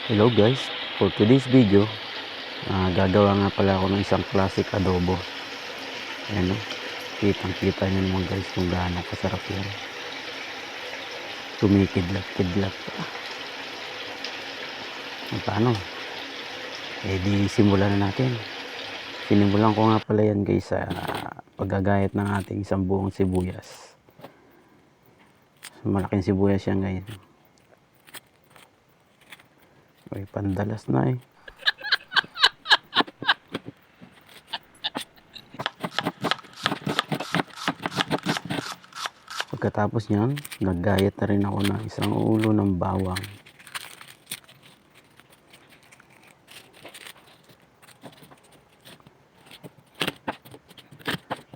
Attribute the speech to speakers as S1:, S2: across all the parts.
S1: Hello guys, for today's video gagawa nga pala ako ng isang classic adobo. Ayan o, kitang kita nyo naman guys kung gaano kasarap yan. Tumikidlat-kidlat pa. Paano? Di simulan na natin. Sinimulan ko nga pala yan guys sa paggagayat ng ating isang buong sibuyas. Malaking sibuyas yan guys. Ay, pandalas na eh. Pagkatapos nyan, naggayat na rin ako ng isang ulo ng bawang.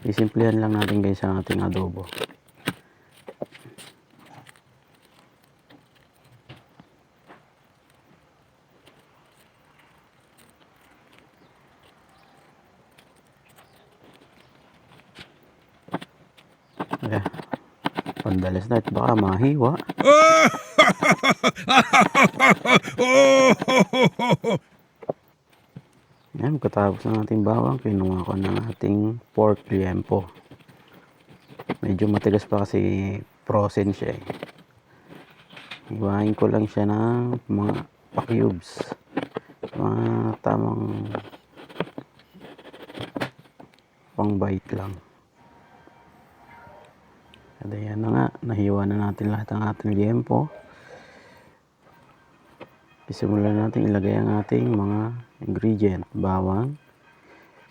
S1: Isimplihan lang natin guys ang ating adobo. Yeah. Pandalas na ito, baka mahiwa. Yan, katapos ng ating bawang, kinuha ko ng ating pork liempo. Medyo matigas pa kasi frozen siya eh. Iwain ko lang siya ng mga pa-cubes. Mga tamang pang bite lang. At ayan na nga, nahiwa na natin lahat ng ating liempo. Isimulan natin ilagay ang ating mga ingredient. Bawang,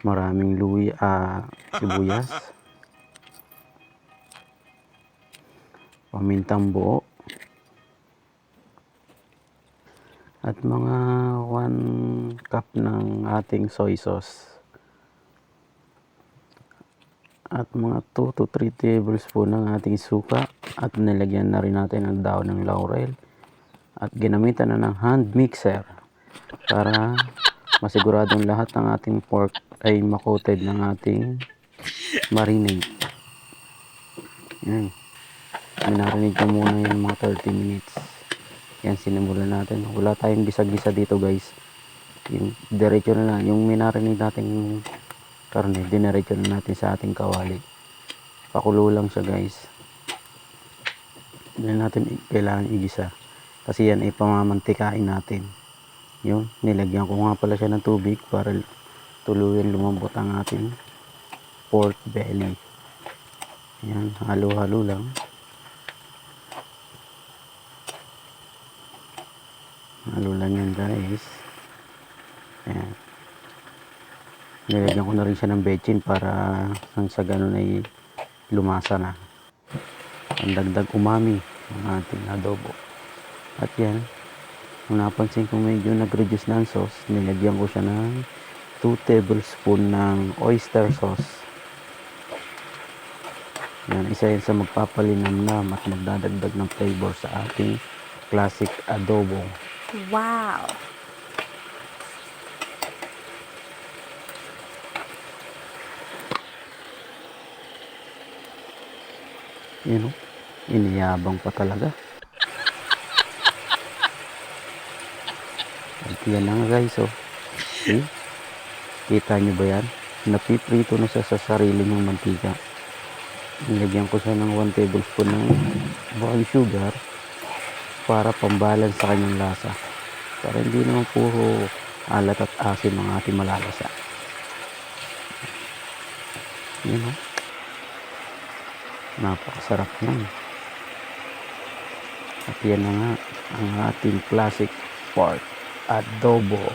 S1: maraming sibuyas, pamintang buo, at mga 1 cup ng ating soy sauce. At mga 2 to 3 tablespoon ng ating suka, at nilagyan na rin natin ang daon ng laurel, at ginamitan na ng hand mixer para masiguradong lahat ng ating pork ay makoted ng ating marinade. Yan, minarinade ko muna yung mga 30 minutes. Yan, sinimulan natin. Wala tayong gisa-gisa dito guys. Yung diretso na lang yung minarinade nating karne, diniretso na natin sa ating kawali. Pakulo lang siya guys. Hindi natin kailangan igisa kasi yan ay pamamantikain natin. Yung nilagyan ko nga pala siya ng tubig para tuluyan lumambot ang ating pork belly. Yan, halo-halo lang. Halo lang yan guys. Yan, nilagyan ko na rin siya ng bechin para sa ganun ay lumasa na. Ang dagdag umami ng ating adobo. At yan, kung napansin ko medyo nag-reduce na ang sauce, nilagyan ko siya ng 2 tablespoon ng oyster sauce. Yan, isa yan sa magpapalinamnam at magdadagdag ng flavor sa ating classic adobo.
S2: Wow!
S1: Yan o, iniyabang pa talaga. At yan na nga guys o. See? Kita nyo ba yan? Napiprito na siya sa sarili ng mantika. Nilagyan ko siya ng 1 tablespoon ng brown sugar para pambalance sa kanyang lasa. Para hindi naman puro alat at asin ang ating malalasa. Yan o. Napakasarap nun. At yan na nga ang ating classic pork adobo.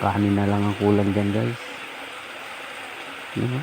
S1: Kanin na lang ang kulang dyan guys. Yan o.